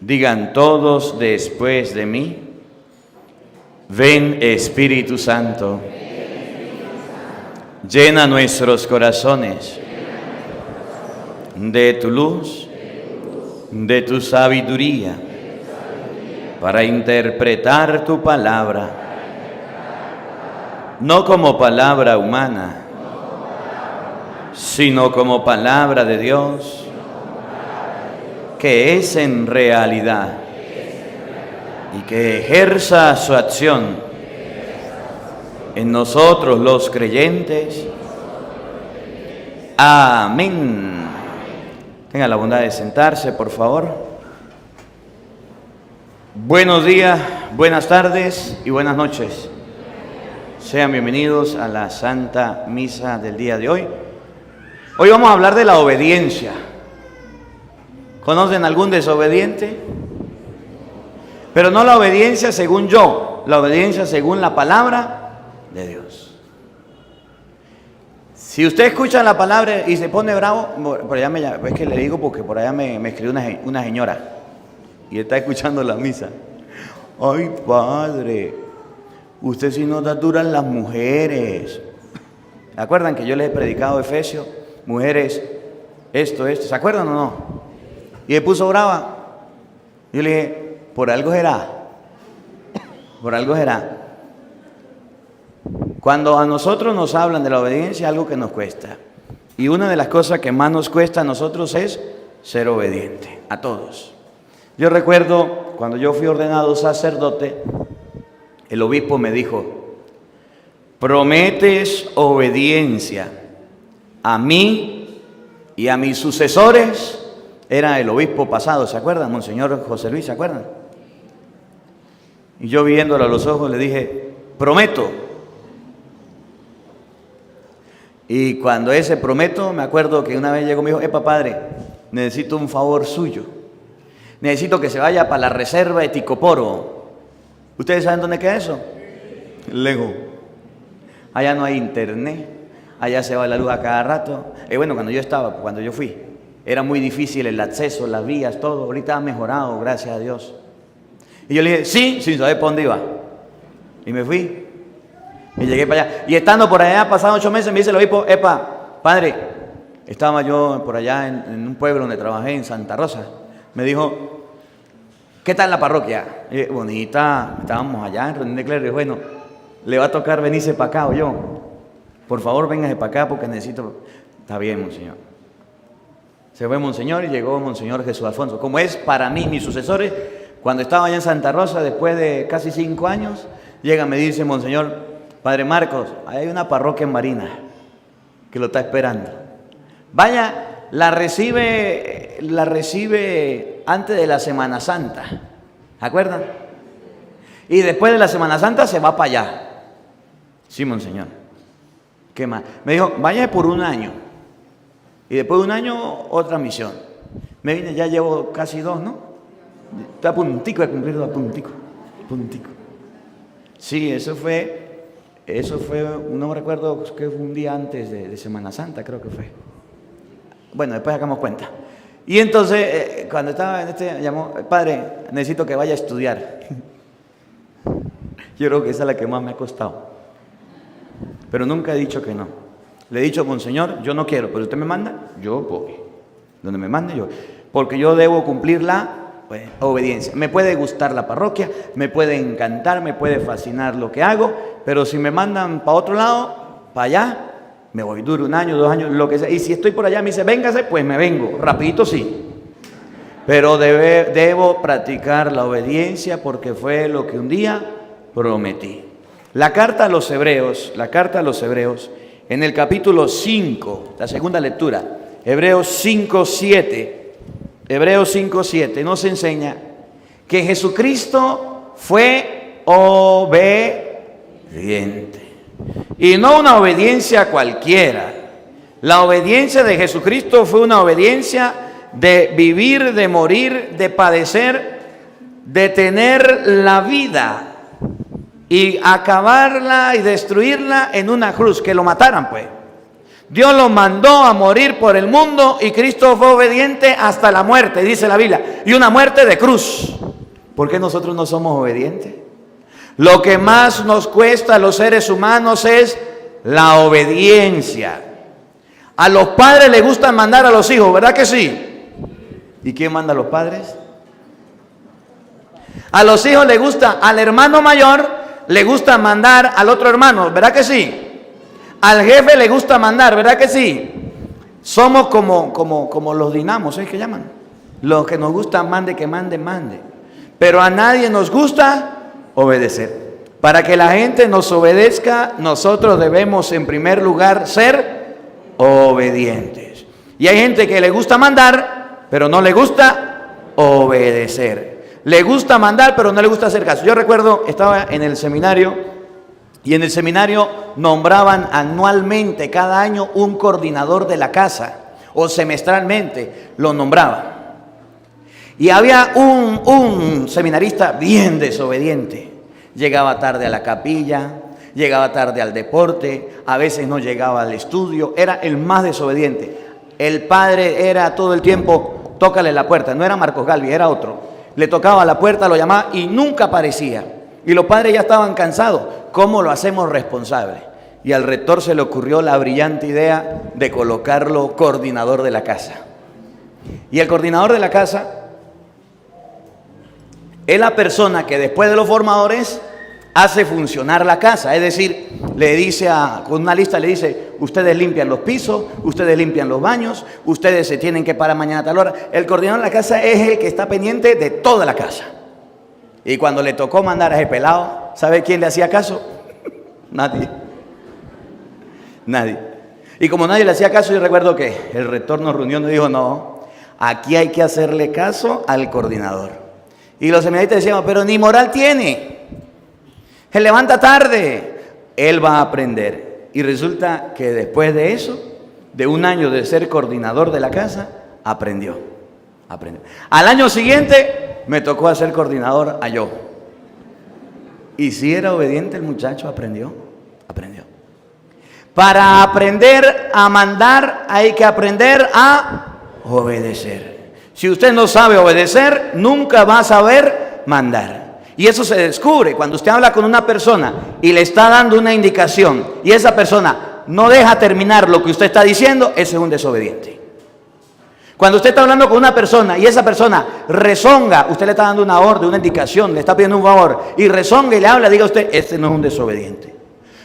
Digan todos después de mí: ven Espíritu Santo, llena nuestros corazones de tu luz, de tu sabiduría, para interpretar tu palabra, no como palabra humana, sino como palabra de Dios, que es en realidad y que ejerza su acción en nosotros los creyentes. Amén. Tenga la bondad de sentarse, por favor. Buenos días, buenas tardes y buenas noches. Sean bienvenidos a la Santa Misa del día de hoy. Hoy vamos a hablar de la obediencia. ¿Conocen algún desobediente? Pero no la obediencia según yo, la obediencia según la palabra de Dios. Si usted escucha la palabra y se pone bravo, por allá es que le digo porque por allá me escribió una señora y está escuchando la misa. Ay, padre, usted sí nos da duras las mujeres. ¿Se acuerdan que yo les he predicado Efesios? Mujeres, esto, ¿se acuerdan o no? Y me puso brava. Yo le dije, por algo será. Por algo será. Cuando a nosotros nos hablan de la obediencia, algo que nos cuesta. Y una de las cosas que más nos cuesta a nosotros es ser obediente, a todos. Yo recuerdo cuando yo fui ordenado sacerdote, el obispo me dijo: prometes obediencia a mí y a mis sucesores. Era el obispo pasado, ¿se acuerdan? Monseñor José Luis, ¿se acuerdan? Y yo viéndolo a los ojos le dije: prometo. Y cuando ese prometo, me acuerdo que una vez llegó y me dijo: epa, padre, necesito un favor suyo. Necesito que se vaya para la reserva de Ticoporo. ¿Ustedes saben dónde queda eso? Lejos. Allá no hay internet, allá se va la luz a cada rato. Y bueno, cuando yo fui, era muy difícil el acceso, las vías, todo. Ahorita ha mejorado, gracias a Dios. Y yo le dije, sí, sin saber para dónde iba. Y me fui. Y llegué para allá. Y estando por allá, pasados 8 meses, me dice el obispo: epa, padre, estaba yo por allá en un pueblo donde trabajé, en Santa Rosa. Me dijo, ¿qué tal la parroquia? Y dije, bonita. Estábamos allá en reunión de clero. Y bueno, le va a tocar venirse para acá o yo. Por favor, véngase para acá porque necesito. Está bien, monseñor. Se fue monseñor y llegó monseñor Jesús Alfonso. Como es para mí, mis sucesores, cuando estaba allá en Santa Rosa, después de casi 5 años, llega, me dice: monseñor, padre Marcos, hay una parroquia en Marina que lo está esperando. Vaya, la recibe antes de la Semana Santa. ¿Se acuerdan? Y después de la Semana Santa se va para allá. Sí, monseñor. ¿Qué más? Me dijo, vaya por 1 año. Y después de 1 año, otra misión. Me vine, ya llevo casi 2, ¿no? Está a puntico de cumplir 2, puntico. Sí, eso fue, no me recuerdo que fue un día antes de Semana Santa, creo que fue. Bueno, después sacamos cuenta. Y entonces, cuando estaba en llamó, padre, necesito que vaya a estudiar. Yo creo que esa es la que más me ha costado. Pero nunca he dicho que no. Le he dicho, monseñor, yo no quiero, pero usted me manda, yo voy. Donde me mande, yo. Porque yo debo cumplir la obediencia. Me puede gustar la parroquia, me puede encantar, me puede fascinar lo que hago, pero si me mandan para otro lado, para allá, me voy. Duro 1 año, 2 años, lo que sea. Y si estoy por allá, me dice, véngase, pues me vengo. Rapidito sí. Pero debo practicar la obediencia porque fue lo que un día prometí. La carta a los Hebreos, en el capítulo 5, la segunda lectura, Hebreos 5:7, nos enseña que Jesucristo fue obediente. Y no una obediencia cualquiera. La obediencia de Jesucristo fue una obediencia de vivir, de morir, de padecer, de tener la vida y acabarla y destruirla en una cruz, que lo mataran pues. Dios lo mandó a morir por el mundo y Cristo fue obediente hasta la muerte, dice la Biblia. Y una muerte de cruz. ¿Por qué nosotros no somos obedientes? Lo que más nos cuesta a los seres humanos es la obediencia. A los padres les gusta mandar a los hijos, ¿verdad que sí? ¿Y quién manda a los padres? A los hijos les gusta, al hermano mayor le gusta mandar al otro hermano, ¿verdad que sí? Al jefe le gusta mandar, ¿verdad que sí? Somos como los dinamos, ¿es que llaman? Los que nos gusta mande, que mande, mande. Pero a nadie nos gusta obedecer. Para que la gente nos obedezca, nosotros debemos en primer lugar ser obedientes. Y hay gente que le gusta mandar, pero no le gusta obedecer. Le gusta mandar, pero no le gusta hacer caso. Yo recuerdo, estaba en el seminario, y en el seminario nombraban anualmente, cada año, un coordinador de la casa, o semestralmente lo nombraban. Y había un seminarista bien desobediente. Llegaba tarde a la capilla, llegaba tarde al deporte, a veces no llegaba al estudio, era el más desobediente. El padre era todo el tiempo, tócale la puerta, no era Marcos Galvi, era otro. Le tocaba la puerta, lo llamaba y nunca aparecía. Y los padres ya estaban cansados. ¿Cómo lo hacemos responsable? Y al rector se le ocurrió la brillante idea de colocarlo coordinador de la casa. Y el coordinador de la casa es la persona que después de los formadores hace funcionar la casa. Es decir, le dice con una lista le dice, ustedes limpian los pisos, ustedes limpian los baños, ustedes se tienen que parar mañana a tal hora. El coordinador de la casa es el que está pendiente de toda la casa. Y cuando le tocó mandar a ese pelado, ¿sabe quién le hacía caso? Nadie. Nadie. Y como nadie le hacía caso, yo recuerdo que el rector nos reunió y dijo, no, aquí hay que hacerle caso al coordinador. Y los seminaristas decían, pero ni moral tiene. Se levanta tarde. Él va a aprender. Y resulta que después de eso, de un año de ser coordinador de la casa, aprendió. Al año siguiente me tocó hacer coordinador a yo. Y si era obediente el muchacho, aprendió. Para aprender a mandar hay que aprender a obedecer. Si usted no sabe obedecer, nunca va a saber mandar. Y eso se descubre cuando usted habla con una persona y le está dando una indicación y esa persona no deja terminar lo que usted está diciendo, ese es un desobediente. Cuando usted está hablando con una persona y esa persona rezonga, usted le está dando una orden, una indicación, le está pidiendo un favor y rezonga y le habla, diga usted, este no es un desobediente.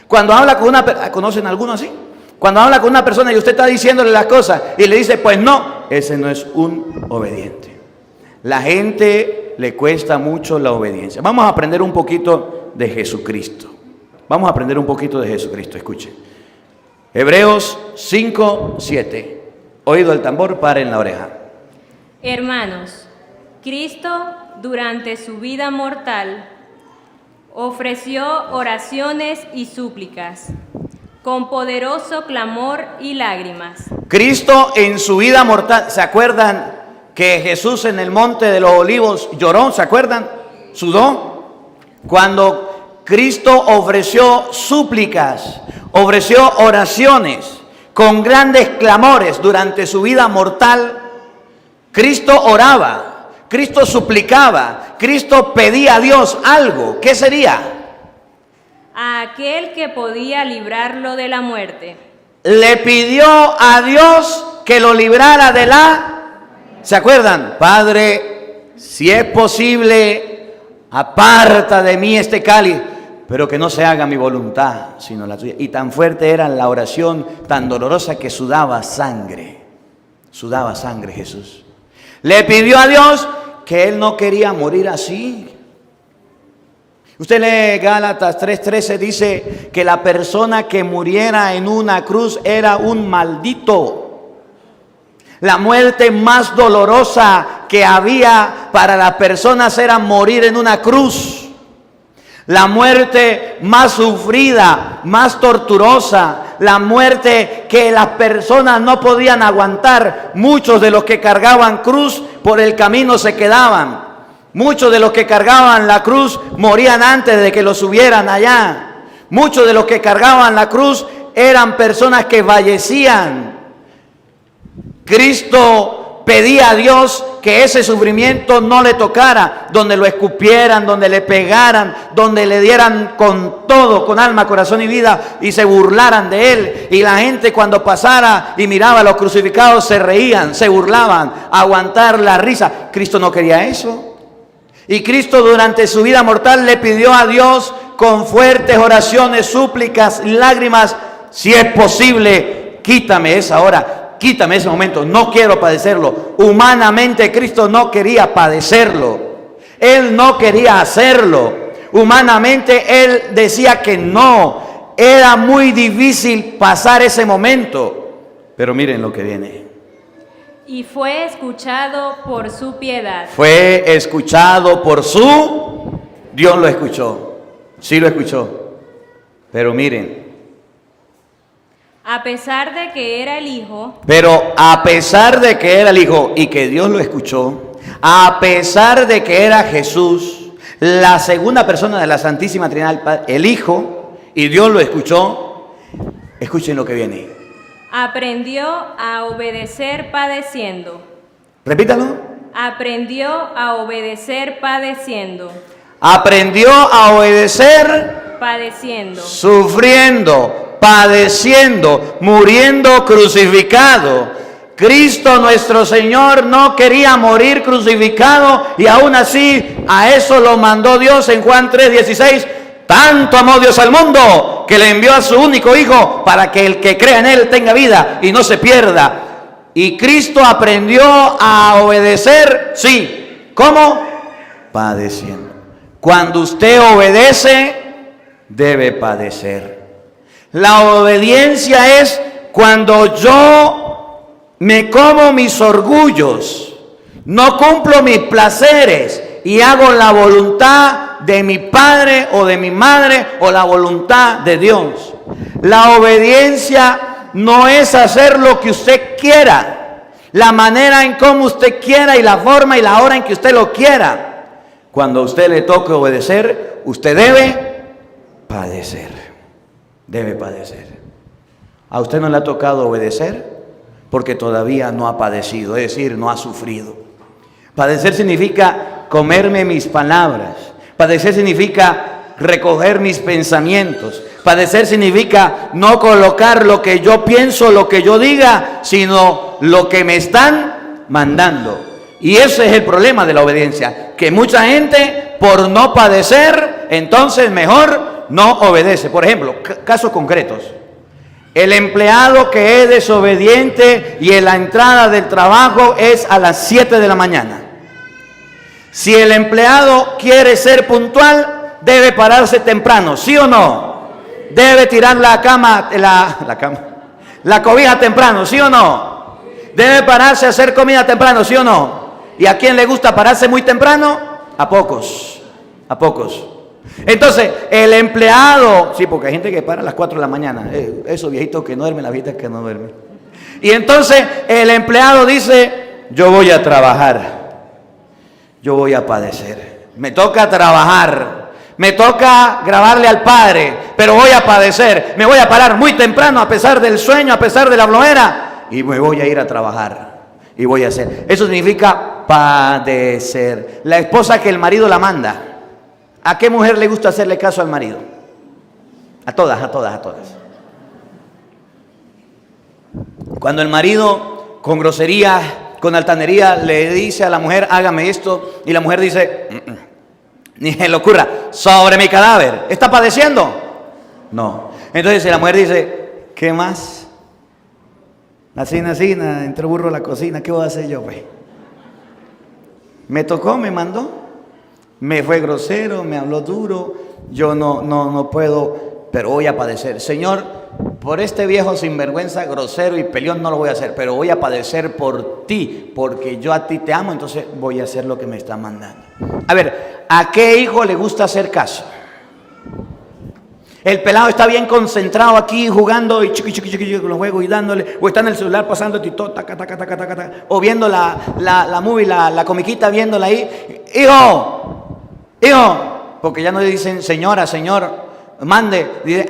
Cuando habla con una persona, ¿conocen alguno así? Cuando habla con una persona y usted está diciéndole las cosas y le dice, pues no, ese no es un obediente. La gente le cuesta mucho la obediencia. Vamos a aprender un poquito de Jesucristo. Escuchen. Hebreos 5:7. Oído el tambor, paren la oreja. Hermanos, Cristo durante su vida mortal ofreció oraciones y súplicas con poderoso clamor y lágrimas. Cristo en su vida mortal, ¿se acuerdan que Jesús en el monte de los olivos lloró? ¿Se acuerdan? ¿Sudó? Cuando Cristo ofreció súplicas, ofreció oraciones con grandes clamores durante su vida mortal, Cristo oraba, Cristo suplicaba, Cristo pedía a Dios algo. ¿Qué sería? A aquel que podía librarlo de la muerte. Le pidió a Dios que lo librara de la... ¿Se acuerdan? Padre, si es posible, aparta de mí este cáliz, pero que no se haga mi voluntad, sino la tuya. Y tan fuerte era la oración, tan dolorosa, que sudaba sangre Jesús. Le pidió a Dios que él no quería morir así. Usted lee Gálatas 3:13, dice que la persona que muriera en una cruz era un maldito. La muerte más dolorosa que había para las personas era morir en una cruz. La muerte más sufrida, más torturosa, la muerte que las personas no podían aguantar. Muchos de los que cargaban cruz por el camino se quedaban. Muchos de los que cargaban la cruz morían antes de que los subieran allá. Muchos de los que cargaban la cruz eran personas que fallecían. Cristo pedía a Dios que ese sufrimiento no le tocara, donde lo escupieran, donde le pegaran, donde le dieran con todo, con alma, corazón y vida, y se burlaran de él. Y la gente cuando pasara y miraba a los crucificados se reían, se burlaban, aguantar la risa. Cristo no quería eso. Y Cristo durante su vida mortal le pidió a Dios con fuertes oraciones, súplicas, lágrimas: si es posible, quítame esa hora. Quítame ese momento, no quiero padecerlo. Humanamente Cristo no quería padecerlo. Él no quería hacerlo. Humanamente Él decía que no. Era muy difícil pasar ese momento. Pero miren lo que viene. Y fue escuchado por su piedad. Fue escuchado por su... Dios lo escuchó. Sí lo escuchó. Pero miren. A pesar de que era el Hijo. Pero a pesar de que era el Hijo y que Dios lo escuchó, a pesar de que era Jesús, la segunda persona de la Santísima Trinidad, el Hijo, y Dios lo escuchó, escuchen lo que viene. Aprendió a obedecer padeciendo. Repítalo. Aprendió a obedecer padeciendo. Aprendió a obedecer Padeciendo. sufriendo, padeciendo, muriendo crucificado. Cristo nuestro Señor no quería morir crucificado y aún así a eso lo mandó Dios en Juan 3:16. Tanto amó Dios al mundo que le envió a su único Hijo para que el que crea en Él tenga vida y no se pierda. Y Cristo aprendió a obedecer, sí. ¿Cómo? Padeciendo. Cuando usted obedece, debe padecer. La obediencia es cuando yo me como mis orgullos, no cumplo mis placeres y hago la voluntad de mi padre o de mi madre o la voluntad de Dios. La obediencia no es hacer lo que usted quiera, la manera en cómo usted quiera y la forma y la hora en que usted lo quiera. Cuando a usted le toque obedecer, usted debe padecer. Debe padecer. ¿A usted no le ha tocado obedecer? Porque todavía no ha padecido, es decir, no ha sufrido. Padecer significa comerme mis palabras. Padecer significa recoger mis pensamientos. Padecer significa no colocar lo que yo pienso, lo que yo diga, sino lo que me están mandando. Y ese es el problema de la obediencia, que mucha gente por no padecer, entonces mejor no obedece. Por ejemplo, casos concretos. El empleado que es desobediente y en la entrada del trabajo es a las 7 de la mañana. Si el empleado quiere ser puntual, debe pararse temprano, ¿sí o no? Debe tirar la cobija temprano, ¿sí o no? Debe pararse a hacer comida temprano, ¿sí o no? ¿Y a quién le gusta pararse muy temprano? A pocos, a pocos. Entonces, el empleado, sí, porque hay gente que para a las 4 de la mañana, esos viejitos que no duermen, las viejitas que no duermen. Y entonces el empleado dice: yo voy a trabajar, yo voy a padecer, me toca trabajar, me toca grabarle al Padre, pero voy a padecer, me voy a parar muy temprano a pesar del sueño, a pesar de la flojera, y me voy a ir a trabajar, y voy a hacer. Eso significa padecer. La esposa que el marido la manda. ¿A qué mujer le gusta hacerle caso al marido? A todas, a todas, a todas. Cuando el marido con grosería, con altanería le dice a la mujer: hágame esto, y la mujer dice: ni se le ocurra, sobre mi cadáver. ¿Está padeciendo? No. Entonces la mujer dice: ¿qué más? Así, entró burro a la cocina, ¿qué voy a hacer yo, pues? Me tocó, me mandó. Me fue grosero, me habló duro, yo no puedo, pero voy a padecer. Señor, por este viejo sinvergüenza, grosero y peleón no lo voy a hacer, pero voy a padecer por ti, porque yo a ti te amo, entonces voy a hacer lo que me está mandando. A ver, ¿a qué hijo le gusta hacer caso? El pelado está bien concentrado aquí jugando y chiqui con los juegos y dándole, o está en el celular pasando tito, o viendo la movie, la comiquita, viéndola ahí. Hijo, porque ya no le dicen señora, señor, mande, dice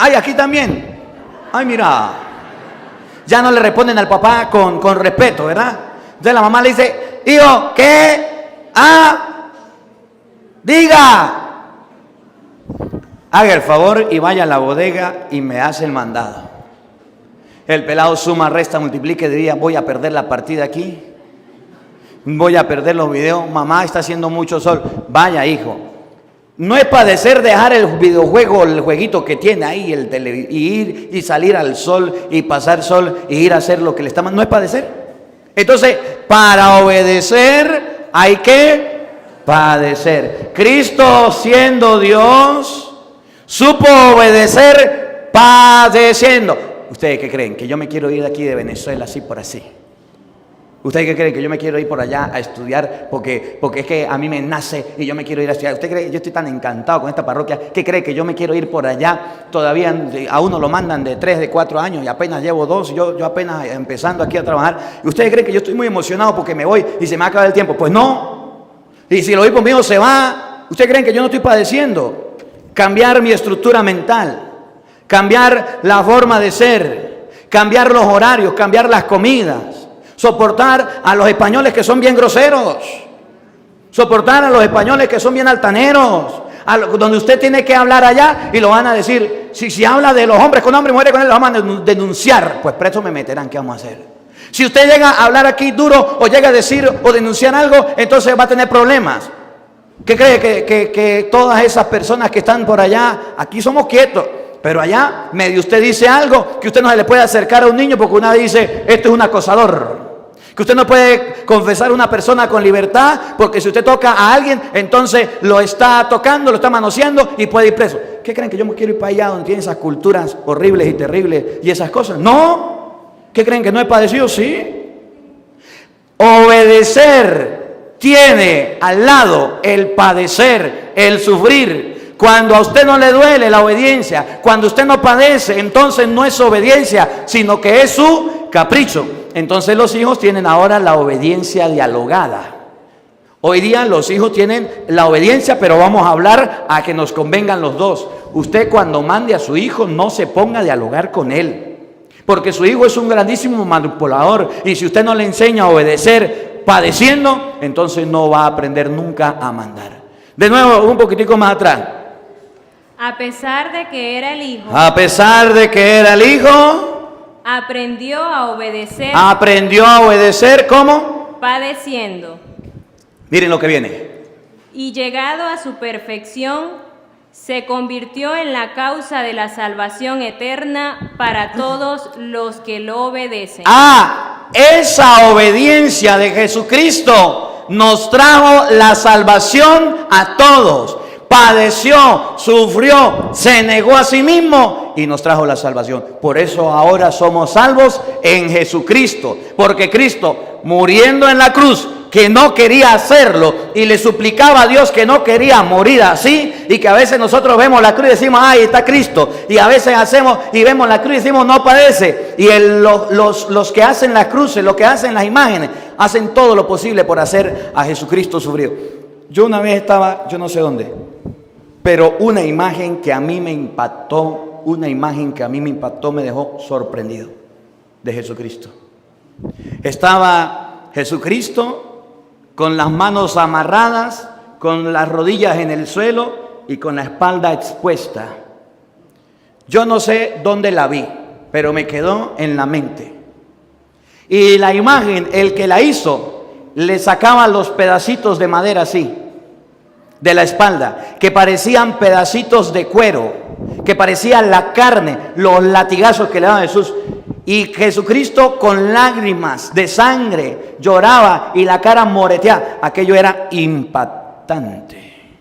Ay, aquí también. Ay, mira. Ya no le responden al papá con respeto, ¿verdad? Entonces la mamá le dice, hijo, ¿qué? Diga. Haga el favor y vaya a la bodega y me hace el mandado. El pelado suma, resta, multiplica y diría, voy a perder la partida aquí. Voy a perder los videos. Mamá, está haciendo mucho sol. Vaya, hijo. No es padecer dejar el videojuego, el jueguito que tiene ahí, y ir y salir al sol y pasar sol y ir a hacer lo que le está mandando. No es padecer. Entonces, para obedecer hay que padecer. Cristo, siendo Dios, supo obedecer padeciendo. ¿Ustedes qué creen? ¿Que yo me quiero ir de aquí de Venezuela así por así? ¿Ustedes qué creen? ¿Que yo me quiero ir por allá a estudiar porque es que a mí me nace y yo me quiero ir a estudiar? ¿Usted cree que yo estoy tan encantado con esta parroquia? ¿Qué cree? ¿Que yo me quiero ir por allá? Todavía a uno lo mandan de 3, de 4 años y apenas llevo 2. Yo apenas empezando aquí a trabajar. ¿Y ustedes creen que yo estoy muy emocionado porque me voy y se me va a acabar el tiempo? Pues no. Y si el obispo mío se va, ¿ustedes creen que yo no estoy padeciendo? Cambiar mi estructura mental, cambiar la forma de ser, cambiar los horarios, cambiar las comidas. Soportar a los españoles que son bien groseros. Soportar a los españoles que son bien altaneros. Donde usted tiene que hablar allá y lo van a decir. Si habla de los hombres con hombres y mujeres con él, lo van a denunciar. Pues preso me meterán, ¿qué vamos a hacer? Si usted llega a hablar aquí duro o llega a decir o denunciar algo, entonces va a tener problemas. ¿Qué cree? Que todas esas personas que están por allá, aquí somos quietos. Pero allá, medio usted dice algo, que usted no se le puede acercar a un niño porque una vez dice, esto es un acosador. Que usted no puede confesar a una persona con libertad, porque si usted toca a alguien, entonces lo está tocando, lo está manoseando y puede ir preso. ¿Qué creen? ¿Que yo me quiero ir para allá donde tienen esas culturas horribles y terribles y esas cosas? No. ¿Qué creen? ¿Que no he padecido? Sí. Obedecer tiene al lado el padecer, el sufrir. Cuando a usted no le duele la obediencia, cuando usted no padece, entonces no es obediencia, sino que es su capricho. Entonces los hijos tienen ahora la obediencia dialogada. Hoy día los hijos tienen la obediencia, pero vamos a hablar a que nos convengan los dos. Usted cuando mande a su hijo no se ponga a dialogar con él, porque su hijo es un grandísimo manipulador y si usted no le enseña a obedecer padeciendo, entonces no va a aprender nunca a mandar. De nuevo, un poquitico más atrás. A pesar de que era el hijo. A pesar de que era el hijo. Aprendió a obedecer. Aprendió a obedecer, ¿cómo? Padeciendo. Miren lo que viene. Y llegado a su perfección, se convirtió en la causa de la salvación eterna para todos los que lo obedecen. Esa obediencia de Jesucristo nos trajo la salvación a todos. Padeció, sufrió, se negó a sí mismo y nos trajo la salvación. Por eso ahora somos salvos en Jesucristo. Porque Cristo, muriendo en la cruz, que no quería hacerlo y le suplicaba a Dios que no quería morir así, y que a veces nosotros vemos la cruz y decimos, ahí está Cristo, y a veces hacemos y vemos la cruz y decimos, no padece, y los que hacen las cruces, los que hacen las imágenes, hacen todo lo posible por hacer a Jesucristo sufrir. Yo una vez estaba, yo no sé dónde, pero una imagen que a mí me impactó, me dejó sorprendido de Jesucristo. Estaba Jesucristo con las manos amarradas, con las rodillas en el suelo y con la espalda expuesta. Yo no sé dónde la vi, pero me quedó en la mente. Y la imagen, el que la hizo, le sacaba los pedacitos de madera así, de la espalda, que parecían pedacitos de cuero, que parecían la carne, los latigazos que le daban a Jesús. Y Jesucristo con lágrimas de sangre lloraba y la cara moreteada. Aquello era impactante.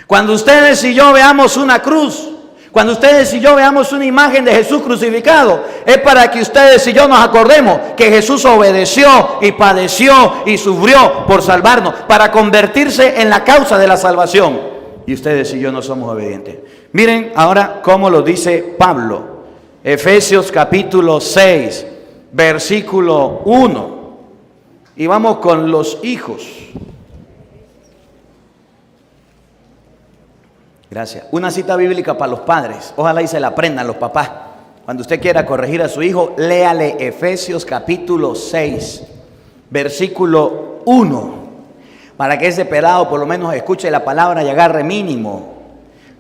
Cuando ustedes y yo veamos una cruz, cuando ustedes y yo veamos una imagen de Jesús crucificado, es para que ustedes y yo nos acordemos que Jesús obedeció y padeció y sufrió por salvarnos, para convertirse en la causa de la salvación. Y ustedes y yo no somos obedientes. Miren ahora cómo lo dice Pablo. Efesios capítulo 6, versículo 1. Y vamos con los hijos. Gracias. Una cita bíblica para los padres. Ojalá y se la aprendan los papás. Cuando usted quiera corregir a su hijo, léale Efesios capítulo 6, versículo 1. Para que ese pelado por lo menos escuche la palabra y agarre mínimo.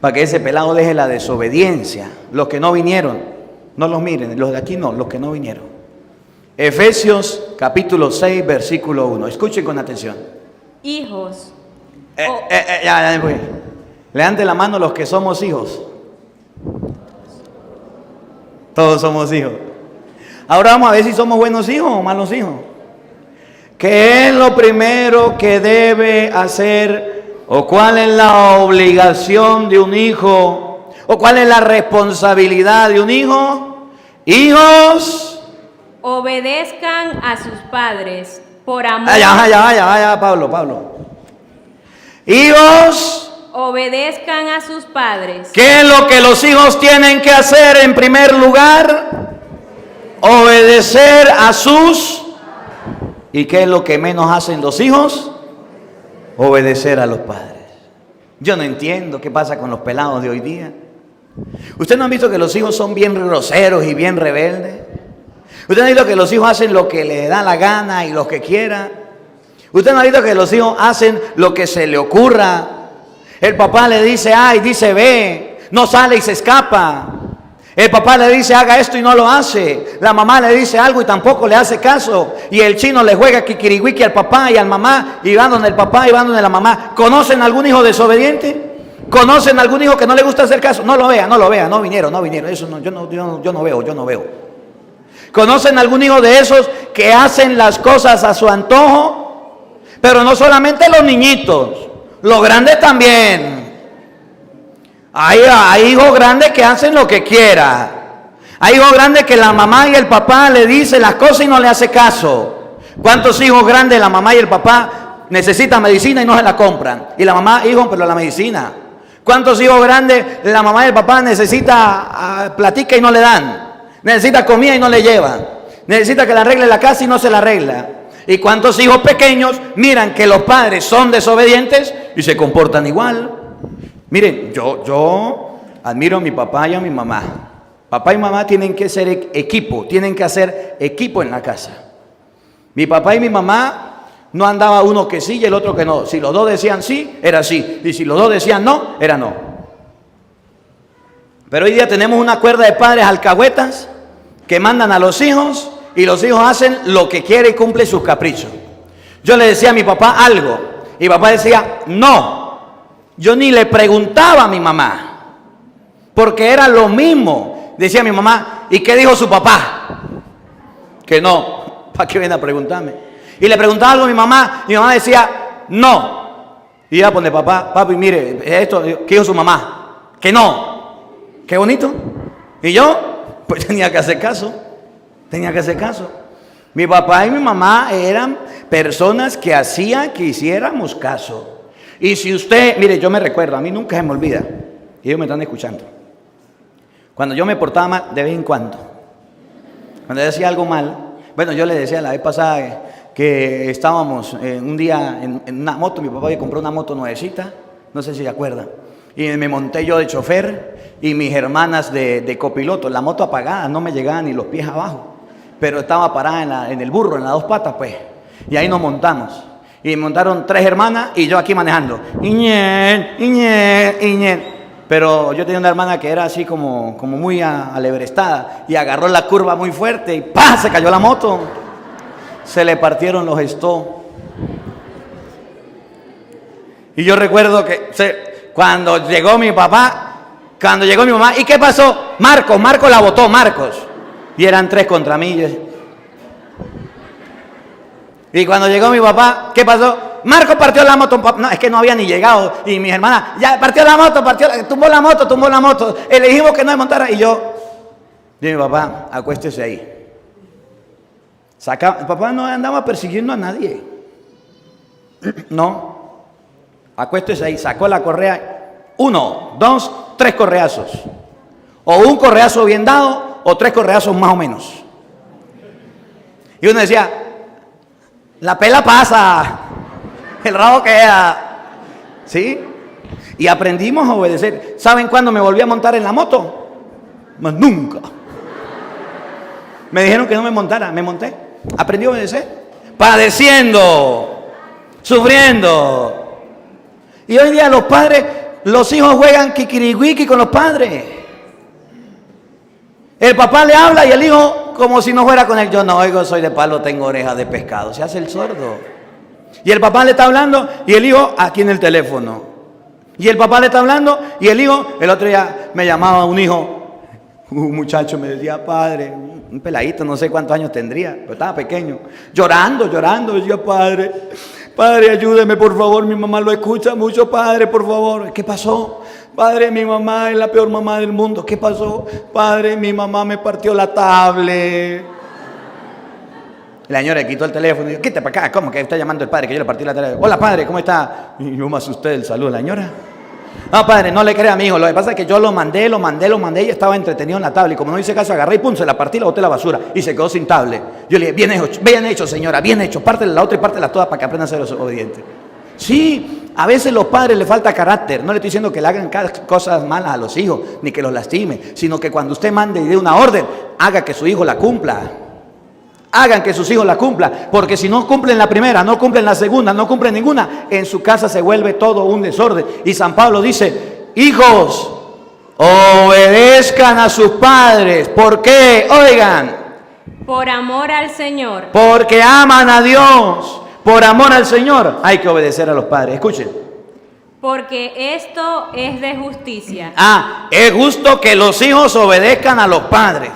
Para que ese pelado deje la desobediencia. Los que no vinieron, no los miren. Los de aquí no, los que no vinieron. Efesios capítulo 6, versículo 1. Escuchen con atención. Hijos. Ya voy. Levanten la mano los que somos hijos. Todos somos hijos. Ahora vamos a ver si somos buenos hijos o malos hijos. ¿Qué es lo primero que debe hacer o cuál es la obligación de un hijo o cuál es la responsabilidad de un hijo? Hijos, Obedezcan a sus padres por amor. ya, Pablo. Hijos, Obedezcan a sus padres. ¿qué es lo que los hijos tienen que hacer en primer lugar? Obedecer a sus. ¿Y qué es lo que menos hacen los hijos? Obedecer a los padres. Yo no entiendo qué pasa con los pelados de hoy día. ¿Ustedes no han visto que los hijos son bien groseros y bien rebeldes? ¿Ustedes no han visto que los hijos hacen lo que les da la gana y lo que quiera? ¿Ustedes no han visto que los hijos hacen lo que se le ocurra? El papá le dice A y dice B, no sale y se escapa. El papá le dice haga esto y no lo hace. La mamá le dice algo y tampoco le hace caso. Y el chino le juega kikiriwiki al papá y al mamá y van donde el papá y van donde la mamá. ¿Conocen algún hijo desobediente? ¿Conocen algún hijo que no le gusta hacer caso? No lo vea, no vinieron. Eso no, yo no veo. ¿Conocen algún hijo de esos que hacen las cosas a su antojo? Pero no solamente los niñitos, los grandes también. Hay hijos grandes que hacen lo que quiera. Hay hijos grandes que la mamá y el papá le dicen las cosas y no le hace caso. ¿Cuántos hijos grandes la mamá y el papá necesitan medicina y no se la compran? Y la mamá, hijo, pero la medicina. ¿Cuántos hijos grandes la mamá y el papá necesita platica y no le dan? Necesita comida y no le llevan. Necesita que le arregle la casa y no se la arregla. ¿Y cuántos hijos pequeños miran que los padres son desobedientes y se comportan igual? Miren, yo admiro a mi papá y a mi mamá. Papá y mamá tienen que ser equipo, tienen que hacer equipo en la casa. Mi papá y mi mamá no andaba uno que sí y el otro que no. Si los dos decían sí, era sí. Y si los dos decían no, era no. Pero hoy día tenemos una cuerda de padres alcahuetas que mandan a los hijos y los hijos hacen lo que quiere y cumple sus caprichos. Yo le decía a mi papá algo y mi papá decía no. Yo ni le preguntaba a mi mamá, porque era lo mismo. Decía mi mamá, ¿y qué dijo su papá? Que no. ¿Para qué viene a preguntarme? Y le preguntaba algo a mi mamá decía, no. Y iba a poner papi, mire, esto, ¿qué dijo su mamá? Que no. Qué bonito. Y yo, pues tenía que hacer caso. Mi papá y mi mamá eran personas que hacían que hiciéramos caso. Y si usted, mire, yo me recuerdo, a mí nunca se me olvida, y ellos me están escuchando, cuando yo me portaba mal, de vez en cuando yo decía algo mal, bueno, yo le decía la vez pasada que estábamos un día en una moto, mi papá me compró una moto nuevecita, no sé si se acuerdan, y me monté yo de chofer, y mis hermanas de copiloto, la moto apagada, no me llegaban ni los pies abajo, pero estaba parada en el burro, en las dos patas, pues, y ahí nos montamos. Y montaron 3 hermanas y yo aquí manejando. Iñel. Pero yo tenía una hermana que era así como muy alebrestada y agarró la curva muy fuerte y ¡pah! Se cayó la moto. Se le partieron los stop. Y yo recuerdo que cuando llegó mi mamá, ¿y qué pasó? Marcos la botó, Marcos. Y eran 3 contra mí. Y cuando llegó mi papá, ¿qué pasó? Marco partió la moto. No, es que no había ni llegado. Y mi hermana, ya partió la moto, tumbó la moto. Le dijimos que no desmontara. Y yo, mi papá, acuéstese ahí. El papá no andaba persiguiendo a nadie. No. Acuéstese ahí. Sacó la correa. 1, 2, 3 correazos. O un correazo bien dado, o 3 correazos más o menos. Y uno decía, la pela pasa, el rabo queda, ¿sí? Y aprendimos a obedecer. ¿Saben cuándo me volví a montar en la moto? Más nunca. Me dijeron que no me montara, me monté. Aprendí a obedecer. Padeciendo, sufriendo. Y hoy día los padres, los hijos juegan kikirigüiki con los padres. El papá le habla y el hijo como si no fuera con él. Yo no oigo, soy de palo, tengo orejas de pescado. Se hace el sordo. Y el papá le está hablando y el hijo aquí en el teléfono. Y el papá le está hablando y el hijo, el otro día me llamaba un hijo, un muchacho me decía, padre, un peladito, no sé cuántos años tendría, pero estaba pequeño, llorando, decía, padre, ayúdeme por favor, mi mamá lo escucha mucho, padre, por favor. ¿Qué pasó? Padre, mi mamá es la peor mamá del mundo. ¿Qué pasó? Padre, mi mamá me partió la tablet. La señora le quitó el teléfono y dijo, quítate para acá, ¿cómo que está llamando el padre que yo le partí la tablet? Hola padre, ¿cómo está? Y yo me asusté del saludo de la señora. No, padre, no le crea a mi hijo. Lo que pasa es que yo lo mandé y estaba entretenido en la tablet. Y como no hice caso, agarré y pum, se la partí y la boté a la basura. Y se quedó sin tablet. Yo le dije, bien hecho, señora, bien hecho. Pártela la otra y pártela todas para que aprenda a ser obediente. Sí, a veces los padres les falta carácter. No le estoy diciendo que le hagan cosas malas a los hijos, ni que los lastime, sino que cuando usted mande y dé una orden, haga que su hijo la cumpla. Hagan que sus hijos la cumplan, porque si no cumplen la primera, no cumplen la segunda, no cumplen ninguna, en su casa se vuelve todo un desorden. Y San Pablo dice, hijos, obedezcan a sus padres. ¿Por qué? Oigan. Por amor al Señor. Porque aman a Dios. Por amor al Señor hay que obedecer a los padres. Escuchen. Porque esto es de justicia. Es justo que los hijos obedezcan a los padres.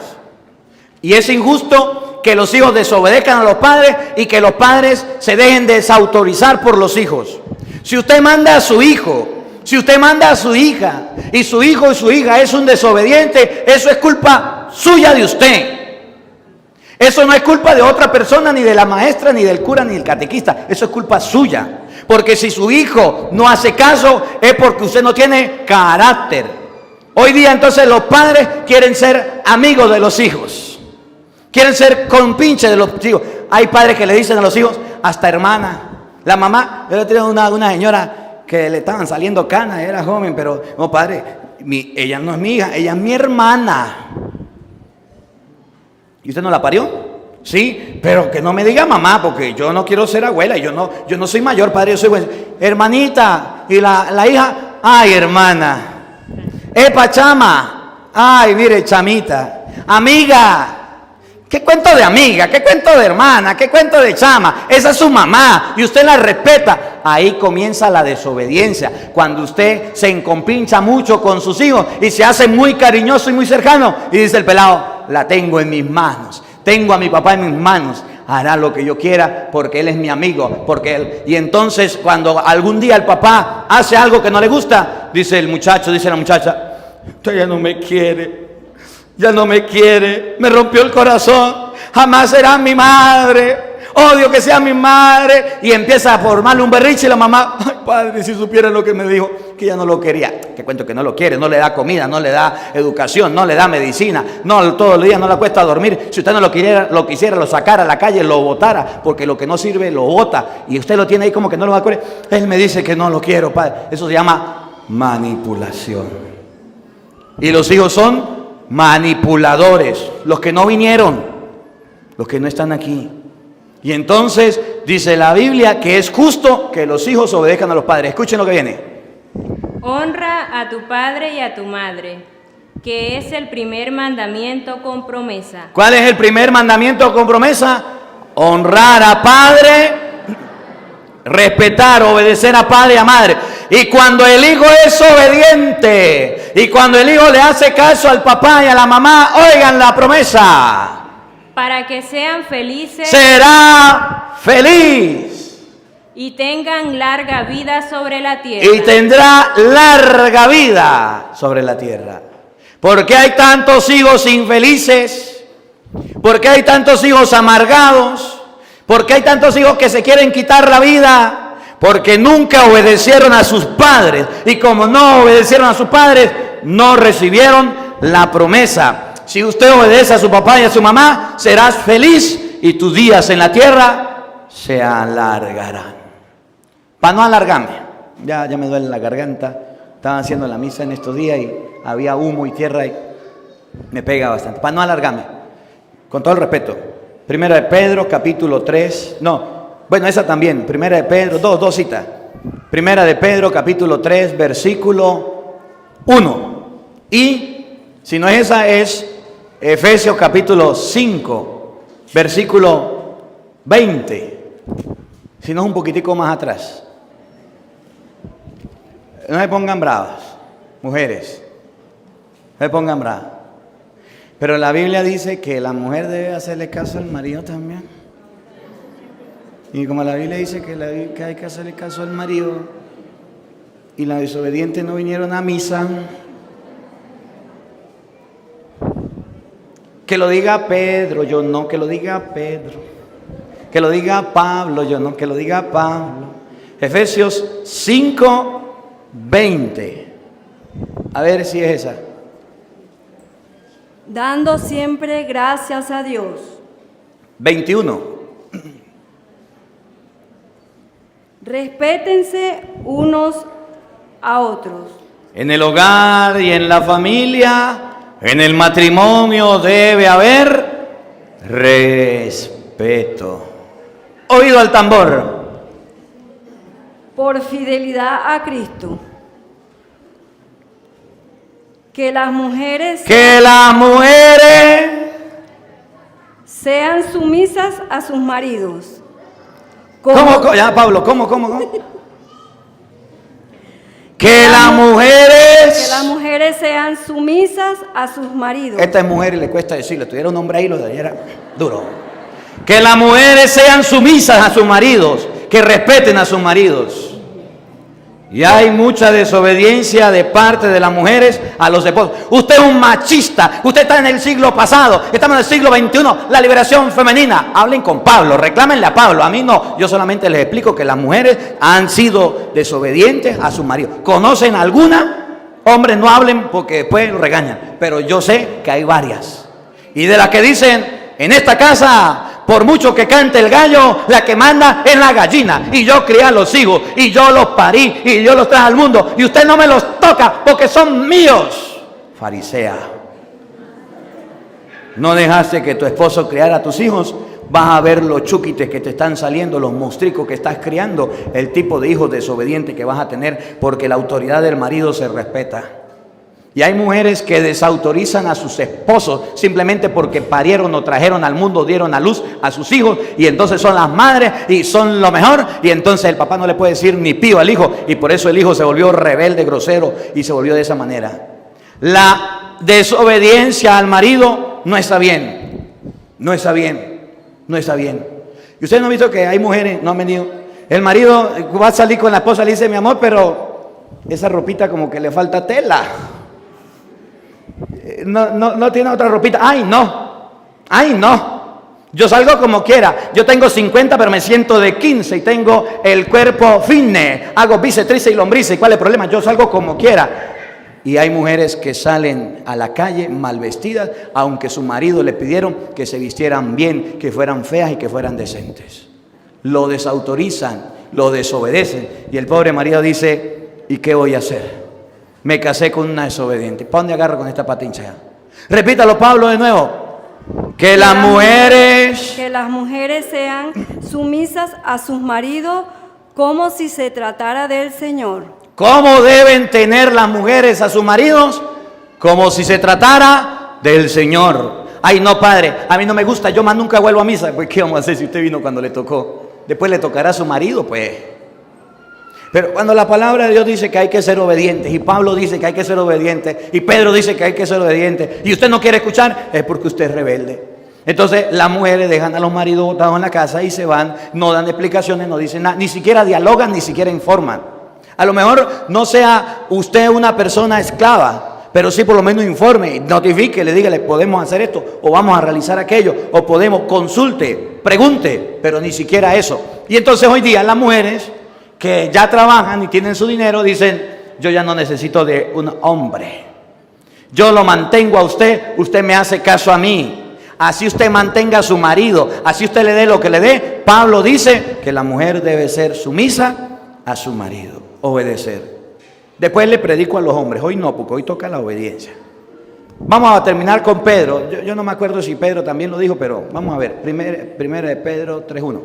Y es injusto que los hijos desobedezcan a los padres y que los padres se dejen desautorizar por los hijos. Si usted manda a su hijo, si usted manda a su hija y su hijo y su hija es un desobediente, eso es culpa suya de usted. Eso no es culpa de otra persona, ni de la maestra, ni del cura, ni del catequista. Eso es culpa suya. Porque si su hijo no hace caso es porque usted no tiene carácter. Hoy día entonces los padres quieren ser amigos de los hijos. Quieren ser compinches de los hijos. Hay padres que le dicen a los hijos, hasta hermana. La mamá, yo le tenía una señora que le estaban saliendo canas, era joven, pero no, padre, ella no es mi hija, ella es mi hermana. ¿Y usted no la parió? Sí, pero que no me diga mamá, porque yo no quiero ser abuela, yo no soy mayor, padre, yo soy bueno. Hermanita, y la hija, ay, hermana. Chama, ay, mire, chamita. Amiga. ¿Qué cuento de amiga? ¿Qué cuento de hermana? ¿Qué cuento de chama? Esa es su mamá y usted la respeta. Ahí comienza la desobediencia. Cuando usted se encompincha mucho con sus hijos y se hace muy cariñoso y muy cercano y dice el pelado, la tengo en mis manos. Tengo a mi papá en mis manos. Hará lo que yo quiera porque él es mi amigo. Y entonces cuando algún día el papá hace algo que no le gusta, dice la muchacha, usted ya no me quiere. Ya no me quiere, me rompió el corazón, jamás será mi madre, odio que sea mi madre. Y empieza a formarle un berrinche y la mamá, ay padre, si supiera lo que me dijo, que ya no lo quería. Que cuento que no lo quiere, no le da comida, no le da educación, no le da medicina, no todos los días no le cuesta dormir. Si usted no lo quisiera, lo sacara a la calle, lo botara, porque lo que no sirve lo bota. Y usted lo tiene ahí como que no lo va a querer. Él me dice que no lo quiero, padre. Eso se llama manipulación. Y los hijos son manipuladores, los que no vinieron, los que no están aquí. Y entonces dice la Biblia que es justo que los hijos obedezcan a los padres. Escuchen lo que viene. Honra a tu padre y a tu madre, que es el primer mandamiento con promesa. ¿Cuál es el primer mandamiento con promesa? Honrar a padre, respetar, obedecer a padre y a madre. Y cuando el hijo es obediente, y cuando el hijo le hace caso al papá y a la mamá, oigan la promesa. Para que sean felices. Será feliz. Y tengan larga vida sobre la tierra. Y tendrá larga vida sobre la tierra. ¿Por qué hay tantos hijos infelices? ¿Por qué hay tantos hijos amargados? ¿Por qué hay tantos hijos que se quieren quitar la vida? Porque nunca obedecieron a sus padres. Y como no obedecieron a sus padres, no recibieron la promesa. Si usted obedece a su papá y a su mamá, serás feliz y tus días en la tierra se alargarán. Para no alargarme, ya me duele la garganta. Estaban haciendo la misa en estos días y había humo y tierra y me pega bastante. Para no alargarme, con todo el respeto. Primera de Pedro, capítulo 3. No, bueno, esa también. Primera de Pedro, dos citas. Primera de Pedro, capítulo 3, versículo 1. Y, si no es esa, es Efesios, capítulo 5, versículo 20. Si no es un poquitico más atrás. No se pongan bravas, mujeres. No se pongan bravas. Pero la Biblia dice que la mujer debe hacerle caso al marido también. Y como la Biblia dice que hay que hacerle caso al marido y las desobedientes no vinieron a misa, que lo diga Pedro, yo no, que lo diga Pedro, que lo diga Pablo, yo no, que lo diga Pablo. Efesios 5:20. A ver si es esa. Dando siempre gracias a Dios. 21. Respétense unos a otros. En el hogar y en la familia, en el matrimonio debe haber respeto. Oído al tambor. Por fidelidad a Cristo. Que las mujeres sean sumisas a sus maridos. ¿Cómo? Ya, Pablo, ¿cómo? Que las mujeres sean sumisas a sus maridos. Esta es mujer y le cuesta decirlo. Tuviera un hombre ahí, lo diera duro. Que las mujeres sean sumisas a sus maridos, que respeten a sus maridos. Y hay mucha desobediencia de parte de las mujeres a los esposos. Usted es un machista, usted está en el siglo pasado, estamos en el siglo XXI, la liberación femenina. Hablen con Pablo, reclámenle a Pablo, a mí no. Yo solamente les explico que las mujeres han sido desobedientes a sus maridos. ¿Conocen alguna? Hombres, no hablen porque después lo regañan, pero yo sé que hay varias. Y de las que dicen, en esta casa, por mucho que cante el gallo, la que manda es la gallina. Y yo crié a los hijos, y yo los parí, y yo los traje al mundo. Y usted no me los toca porque son míos. Farisea. No dejaste que tu esposo criara a tus hijos. Vas a ver los chúquites que te están saliendo, los monstruos que estás criando, el tipo de hijos desobediente que vas a tener, porque la autoridad del marido se respeta. Y hay mujeres que desautorizan a sus esposos simplemente porque parieron o trajeron al mundo, dieron a luz a sus hijos y entonces son las madres y son lo mejor y entonces el papá no le puede decir ni pío al hijo y por eso el hijo se volvió rebelde, grosero y se volvió de esa manera. La desobediencia al marido no está bien, no está bien, no está bien. Y ustedes no han visto que hay mujeres, no han venido, el marido va a salir con la esposa, le dice mi amor, pero esa ropita como que le falta tela. No tiene otra ropita. Ay, no. Yo salgo como quiera. Yo tengo 50, pero me siento de 15 y tengo el cuerpo fitness. Hago bíceps, tríceps y lombrices. ¿Cuál es el problema? Yo salgo como quiera. Y hay mujeres que salen a la calle mal vestidas, aunque su marido le pidieron que se vistieran bien, que fueran feas y que fueran decentes. Lo desautorizan, lo desobedecen. Y el pobre marido dice, ¿y qué voy a hacer? Me casé con una desobediente. ¿Para dónde agarro con esta patincha? Repítalo, Pablo, de nuevo. Que las mujeres sean sumisas a sus maridos como si se tratara del Señor. ¿Cómo deben tener las mujeres a sus maridos? Como si se tratara del Señor. Ay, no, padre, a mí no me gusta, yo más nunca vuelvo a misa. Pues, ¿qué vamos a hacer si usted vino cuando le tocó? Después le tocará a su marido, pues. Pero cuando la palabra de Dios dice que hay que ser obedientes, y Pablo dice que hay que ser obedientes, y Pedro dice que hay que ser obedientes, y usted no quiere escuchar, es porque usted es rebelde. Entonces las mujeres dejan a los maridos botados en la casa y se van, no dan explicaciones, no dicen nada, ni siquiera dialogan, ni siquiera informan. A lo mejor no sea usted una persona esclava, pero sí por lo menos informe, notifique, le diga, le podemos hacer esto, o vamos a realizar aquello, o podemos, consulte, pregunte, pero ni siquiera eso. Y entonces hoy día las mujeres que ya trabajan y tienen su dinero, dicen, yo ya no necesito de un hombre. Yo lo mantengo a usted, usted me hace caso a mí. Así usted mantenga a su marido, así usted le dé lo que le dé. Pablo dice que la mujer debe ser sumisa a su marido, obedecer. Después le predico a los hombres. Hoy no, porque hoy toca la obediencia. Vamos a terminar con Pedro. Yo no me acuerdo si Pedro también lo dijo, pero vamos a ver. Primera de Pedro 3:1.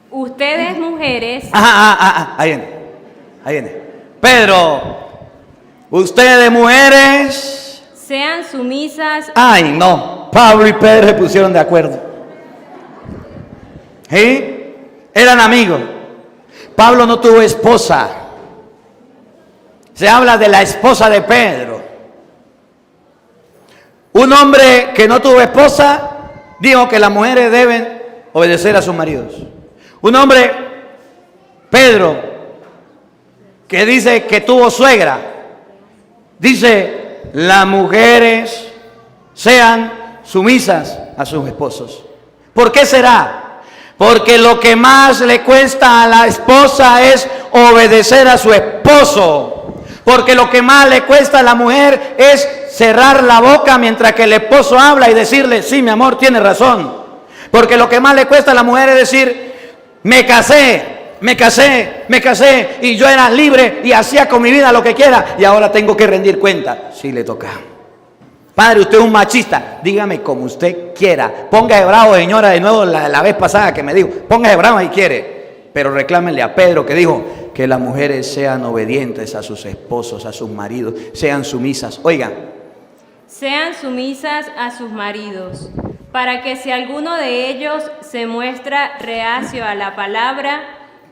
Ustedes mujeres, Ahí viene. Ahí viene. Pedro, ustedes mujeres. sean sumisas. Ay, no. Pablo y Pedro se pusieron de acuerdo. ¿Sí? Eran amigos. Pablo no tuvo esposa. Se habla de la esposa de Pedro. Un hombre que no tuvo esposa dijo que las mujeres deben obedecer a sus maridos. Un hombre, Pedro, que dice que tuvo suegra, dice: las mujeres sean sumisas a sus esposos. ¿Por qué será? Porque lo que más le cuesta a la esposa es obedecer a su esposo. Porque lo que más le cuesta a la mujer es cerrar la boca mientras que el esposo habla y decirle: sí, mi amor, tiene razón. Porque lo que más le cuesta a la mujer es decir: me casé y yo era libre y hacía con mi vida lo que quiera y ahora tengo que rendir cuenta. Sí le toca. Padre, usted es un machista. Dígame como usted quiera. Póngase bravo, señora, de nuevo la vez pasada que me dijo. Póngase bravo si quiere. Pero reclámenle a Pedro que dijo que las mujeres sean obedientes a sus esposos, a sus maridos, sean sumisas. Oigan. Sean sumisas a sus maridos, para que si alguno de ellos se muestra reacio a la palabra,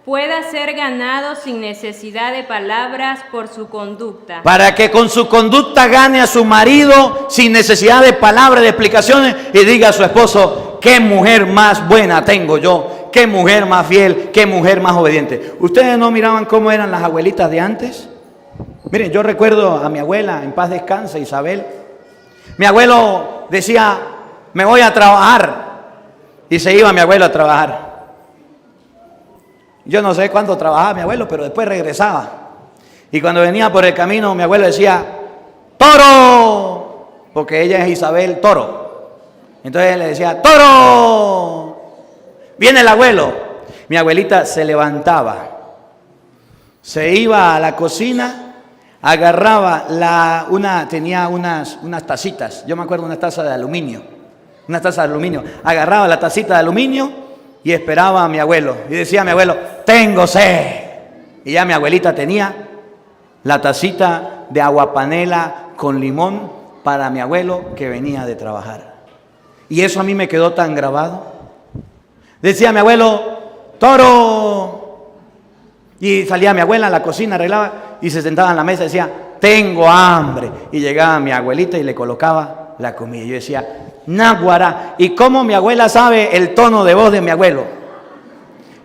pueda ser ganado sin necesidad de palabras por su conducta. Para que con su conducta gane a su marido sin necesidad de palabras, de explicaciones, y diga a su esposo: qué mujer más buena tengo yo, qué mujer más fiel, qué mujer más obediente. ¿Ustedes no miraban cómo eran las abuelitas de antes? Miren, yo recuerdo a mi abuela, en paz descanse, Isabel. Mi abuelo decía: me voy a trabajar. Y se iba mi abuelo a trabajar. Yo no sé cuánto trabajaba mi abuelo, pero después regresaba. Y cuando venía por el camino, mi abuelo decía: ¡Toro! Porque ella es Isabel Toro. Entonces él le decía: ¡Toro! Viene el abuelo. Mi abuelita se levantaba, se iba a la cocina, agarraba tenía unas tacitas. Yo me acuerdo, una taza de aluminio. Una taza de aluminio. Agarraba la tacita de aluminio y esperaba a mi abuelo. Y decía a mi abuelo: tengo sed. Y ya mi abuelita tenía la tacita de aguapanela con limón para mi abuelo que venía de trabajar. Y eso a mí me quedó tan grabado. Decía mi abuelo: ¡Toro! Y salía mi abuela a la cocina, arreglaba y se sentaba en la mesa y decía: tengo hambre. Y llegaba mi abuelita y le colocaba la comida. Y yo decía: náguara. ¿Y cómo mi abuela sabe el tono de voz de mi abuelo?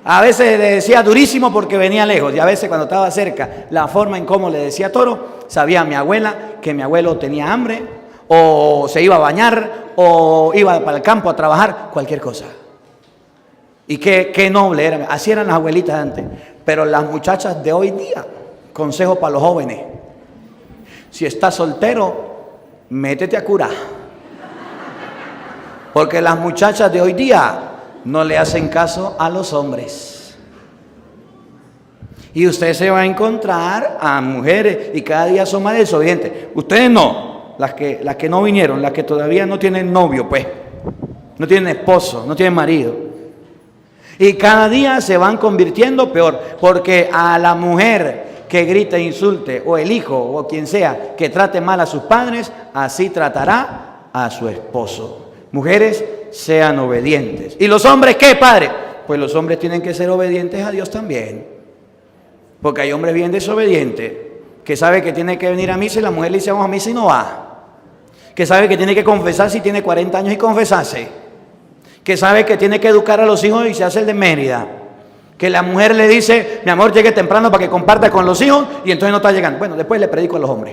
A veces le decía durísimo porque venía lejos, y a veces cuando estaba cerca, la forma en cómo le decía Toro, sabía mi abuela que mi abuelo tenía hambre, o se iba a bañar, o iba para el campo a trabajar, cualquier cosa. Y qué noble era. Así eran las abuelitas de antes. Pero las muchachas de hoy día, consejo para los jóvenes: si estás soltero, métete a curar. Porque las muchachas de hoy día no le hacen caso a los hombres. Y usted se va a encontrar a mujeres y cada día son más desobedientes. Ustedes no, las que no vinieron, las que todavía no tienen novio, pues, no tienen esposo, no tienen marido. Y cada día se van convirtiendo peor, porque a la mujer que grita e insulte, o el hijo, o quien sea, que trate mal a sus padres, así tratará a su esposo. Mujeres, sean obedientes. ¿Y los hombres qué, padre? Pues los hombres tienen que ser obedientes a Dios también. Porque hay hombres bien desobedientes, que sabe que tiene que venir a misa y la mujer le dice: vamos a misa y no va. Que sabe que tiene que confesar si tiene 40 años y confesarse. Que sabe que tiene que educar a los hijos y se hace el de Mérida. Que la mujer le dice: mi amor, llegue temprano para que comparta con los hijos, y entonces no está llegando. Bueno, después le predico a los hombres.